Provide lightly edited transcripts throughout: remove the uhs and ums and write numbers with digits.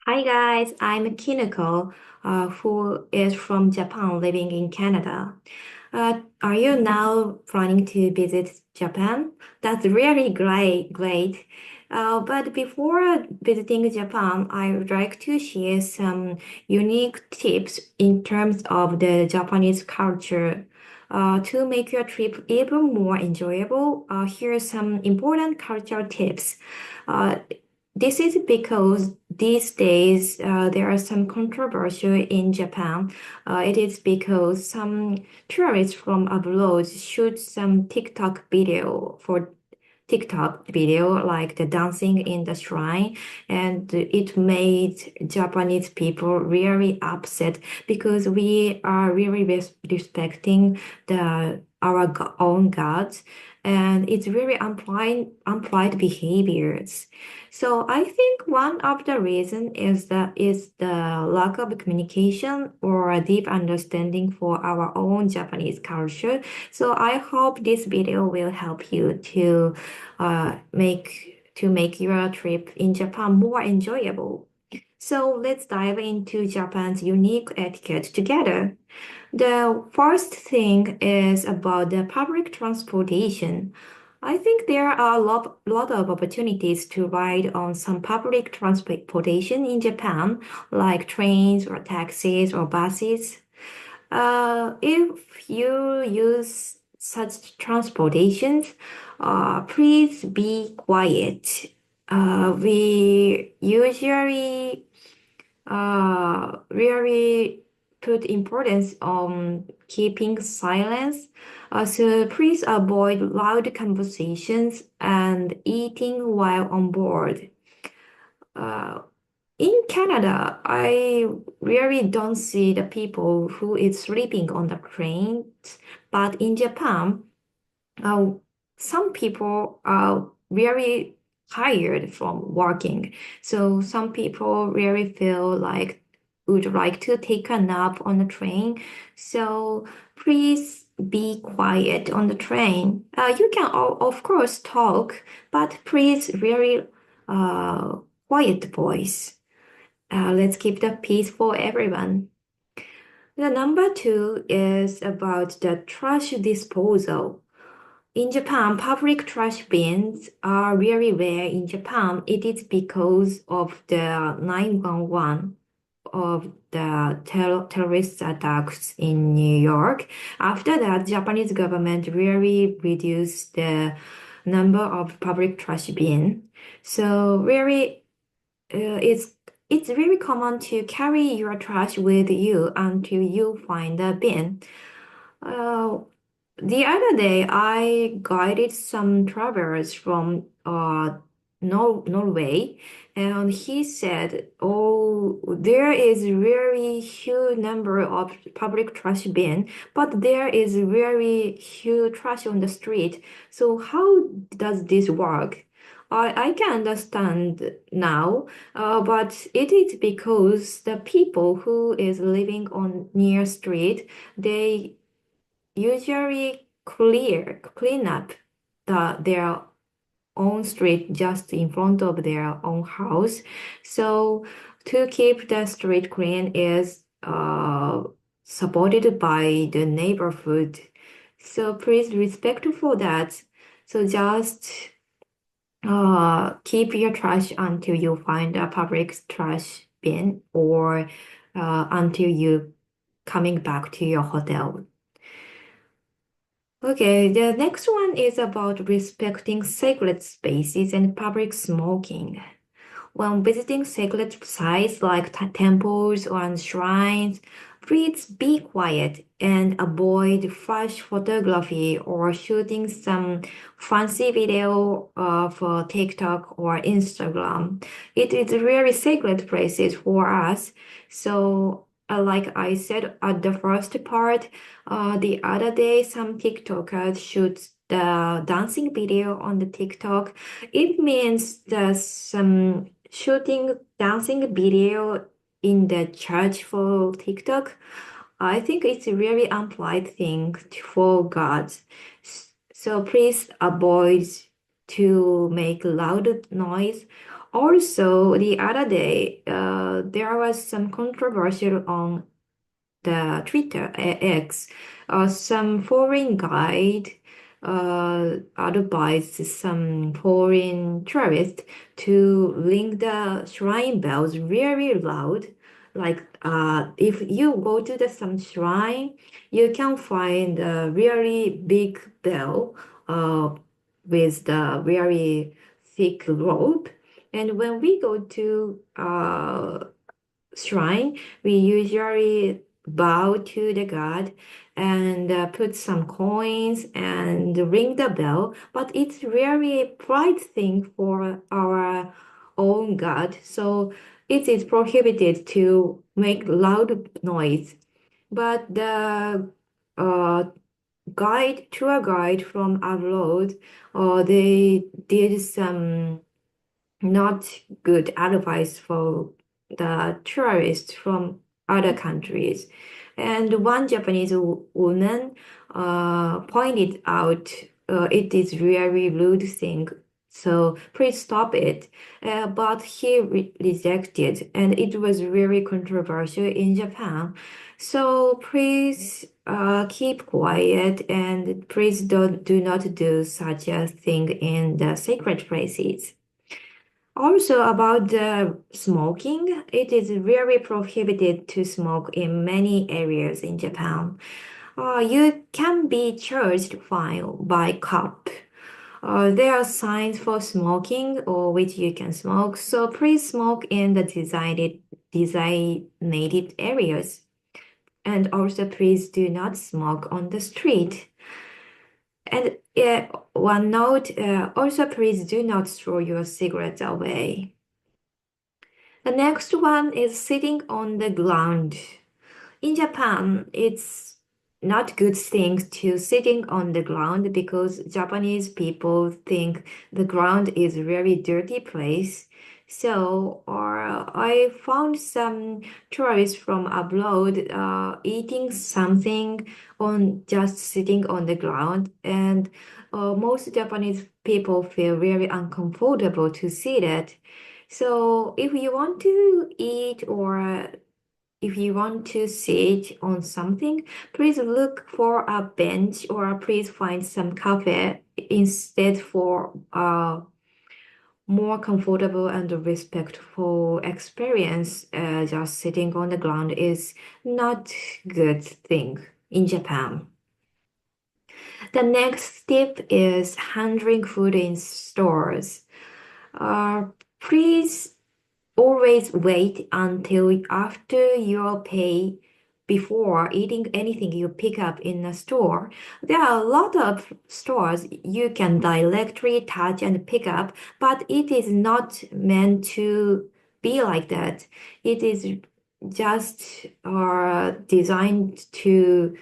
Hi guys, I'm Kinuko, who is from Japan living in Canada. Are you now planning to visit Japan? That's really great. But before visiting Japan, I would like to share some unique tips in terms of the Japanese culture. To make your trip even more enjoyable, here are some important cultural tips. Uh, this is because these days there are some controversy in Japan. It is because some tourists from abroad shoot some TikTok video like the dancing in the shrine, and it made Japanese people really upset because we are really respecting the own gods, and it's really unpolite behaviors. So I think one of the reason is the lack of communication or a deep understanding for our own Japanese culture. So I hope this video will help you to make your trip in Japan more enjoyable. So let's dive into Japan's unique etiquette together. The first thing is about the public transportation. I think there are lot of opportunities to ride on some public transportation in Japan, like trains or taxis or buses. If you use such transportations, please be quiet. We usually really put importance on keeping silence. So please avoid loud conversations and eating while on board. Uh, in Canada, I really don't see the people who is sleeping on the trains, but in Japan, uh, some people are very tired from working. So some people really feel like would like to take a nap on the train. So please be quiet on the train. You can of course talk, but please really uh, quiet voice. Let's keep the peace for everyone. The number two is about the trash disposal. In Japan, public trash bins are very rare in Japan. It is because of the 911 of the terrorist attacks in New York. After that, Japanese government really reduced the number of public trash bin. So really, it's very common to carry your trash with you until you find a bin. Uh, the other day, I guided some travelers from Norway, and he said, "Oh, there is very huge number of public trash bin, but there is very huge trash on the street. So how does this work?" I can understand now, but it is because the people who is living on near street, they usually clean up their own street just in front of their own house. So to keep the street clean is supported by the neighborhood. So please respect for that. So just keep your trash until you find a public trash bin or until you coming back to your hotel. Okay, the next one is about respecting sacred spaces and public smoking. When visiting sacred sites like temples or shrines, please be quiet and avoid flash photography or shooting some fancy video for TikTok or Instagram. It is really sacred places for us. So, like I said at the first part, the other day some TikTokers shoot the dancing video on the TikTok. It means that some shooting dancing video in the church for TikTok. I think it's a really unpolite thing for God. So please avoid to make loud noise Also, the other day, there was some controversy on the Twitter X, some foreign guide advised some foreign tourists to ring the shrine bells very loud. Like if you go to the some shrine, you can find a really big bell with the very thick rope. And when we go to shrine, we usually bow to the god and put some coins and ring the bell. But it's really a pride thing for our own god, so it is prohibited to make loud noise. But the uh, tour guide from abroad, they did some not good advice for the tourists from other countries. And one Japanese woman pointed out it is really rude thing. So please stop it. But he rejected, and it was really controversial in Japan. So please keep quiet and please do not do such a thing in the sacred places. Also, about the smoking, it is very prohibited to smoke in many areas in Japan. You can be charged fine by cop. There are signs for smoking or which you can smoke, so please smoke in the designated areas. And also, please do not smoke on the street. And one note, also please do not throw your cigarettes away. The next one is sitting on the ground. In Japan, it's not good thing to sitting on the ground because Japanese people think the ground is a very dirty place. So, or I found some tourists from abroad eating something on just sitting on the ground, and most Japanese people feel very uncomfortable to see that. So, if you want to eat or if you want to sit on something, please look for a bench or please find some cafe instead for a more comfortable and respectful experience. Just sitting on the ground is not good thing in Japan. The next tip is handling food in stores. Uh, please always wait until after your pay before eating anything you pick up in a store. There are a lot of stores you can directly touch and pick up, but it is not meant to be like that. It is just designed to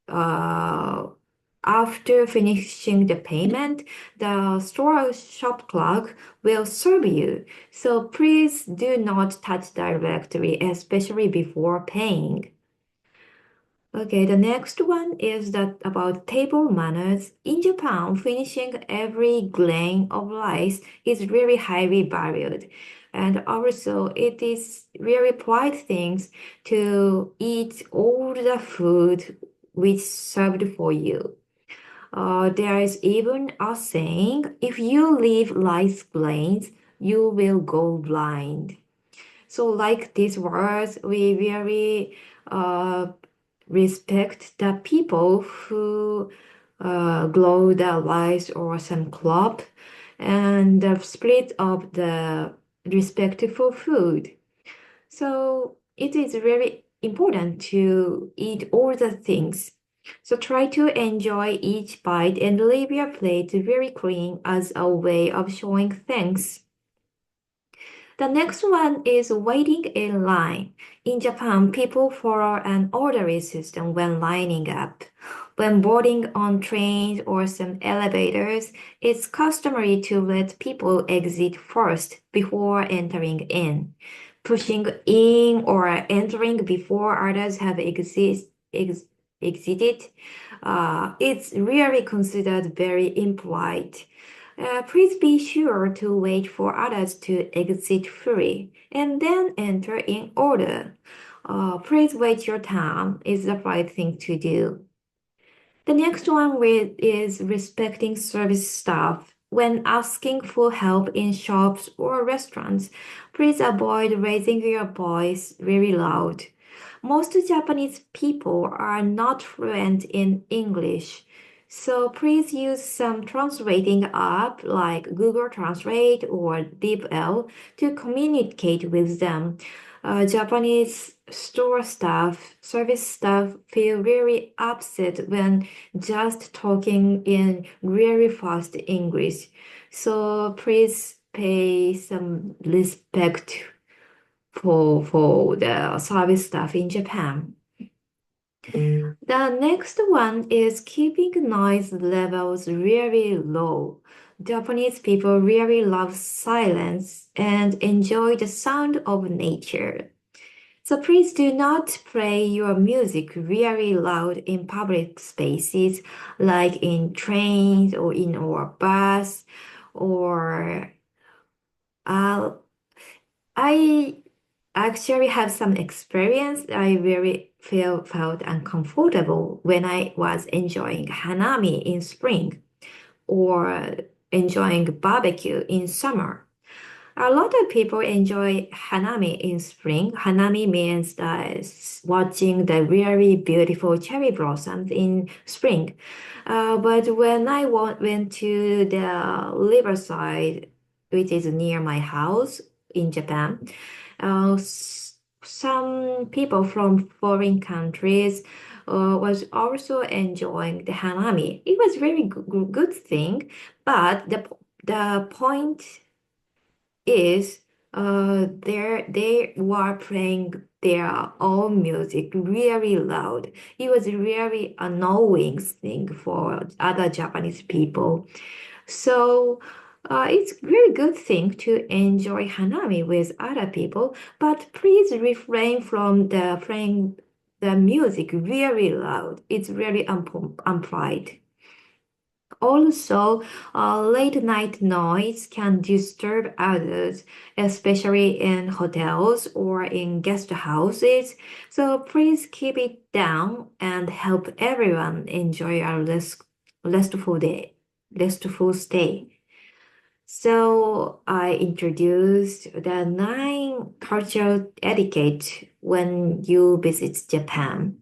uh, after finishing the payment, the store shop clerk will serve you. So please do not touch directly, especially before paying. Okay, the next one is that about table manners. In Japan, finishing every grain of rice is really highly valued. And also, it is really pride things to eat all the food which served for you. There is even a saying, if you leave rice grains, you will go blind. So, like these words, we really respect the people who grow the rice or some crop and the split of the respectful food. So it is very important to eat all the things. So try to enjoy each bite and leave your plate very clean as a way of showing thanks. The next one is waiting in line. In Japan, people follow an orderly system when lining up. When boarding on trains or some elevators, it's customary to let people exit first before entering in. Pushing in or entering before others have exited, it's really considered very impolite. Please be sure to wait for others to exit fully and then enter in order. Please wait your time is the right thing to do. The next one is respecting service staff. When asking for help in shops or restaurants, please avoid raising your voice very loud. Most Japanese people are not fluent in English, so please use some translating app like Google Translate or DeepL to communicate with them. Japanese store staff, service staff feel really upset when just talking in very fast English. So please pay some respect for the service staff in Japan. The next one is keeping noise levels really low. Japanese people really love silence and enjoy the sound of nature. So please do not play your music really loud in public spaces like in trains or in our bus or uh, I actually have some experience. I really felt uncomfortable when I was enjoying hanami in spring or enjoying barbecue in summer. A lot of people enjoy hanami in spring. Hanami means watching the really beautiful cherry blossoms in spring. But when I went to the riverside, which is near my house in Japan, some people from foreign countries was also enjoying the hanami. It was very good thing, but the point is they were playing their own music really loud. It was really annoying thing for other Japanese people. So it's really good thing to enjoy hanami with other people, but please refrain from the playing the music really loud. It's really unpolite. Also, late night noise can disturb others, especially in hotels or in guest houses. So please keep it down and help everyone enjoy our restful day, restful stay. So I introduced the 9 cultural etiquette when you visit Japan.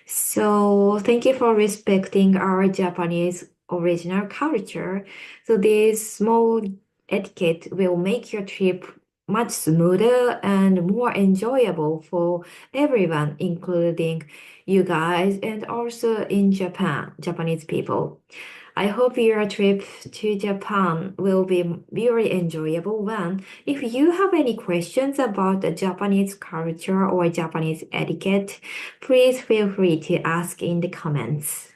So thank you for respecting our Japanese original culture. So this small etiquette will make your trip much smoother and more enjoyable for everyone, including you guys and also in Japan, Japanese people. I hope your trip to Japan will be very enjoyable one. If you have any questions about the Japanese culture or Japanese etiquette, please feel free to ask in the comments.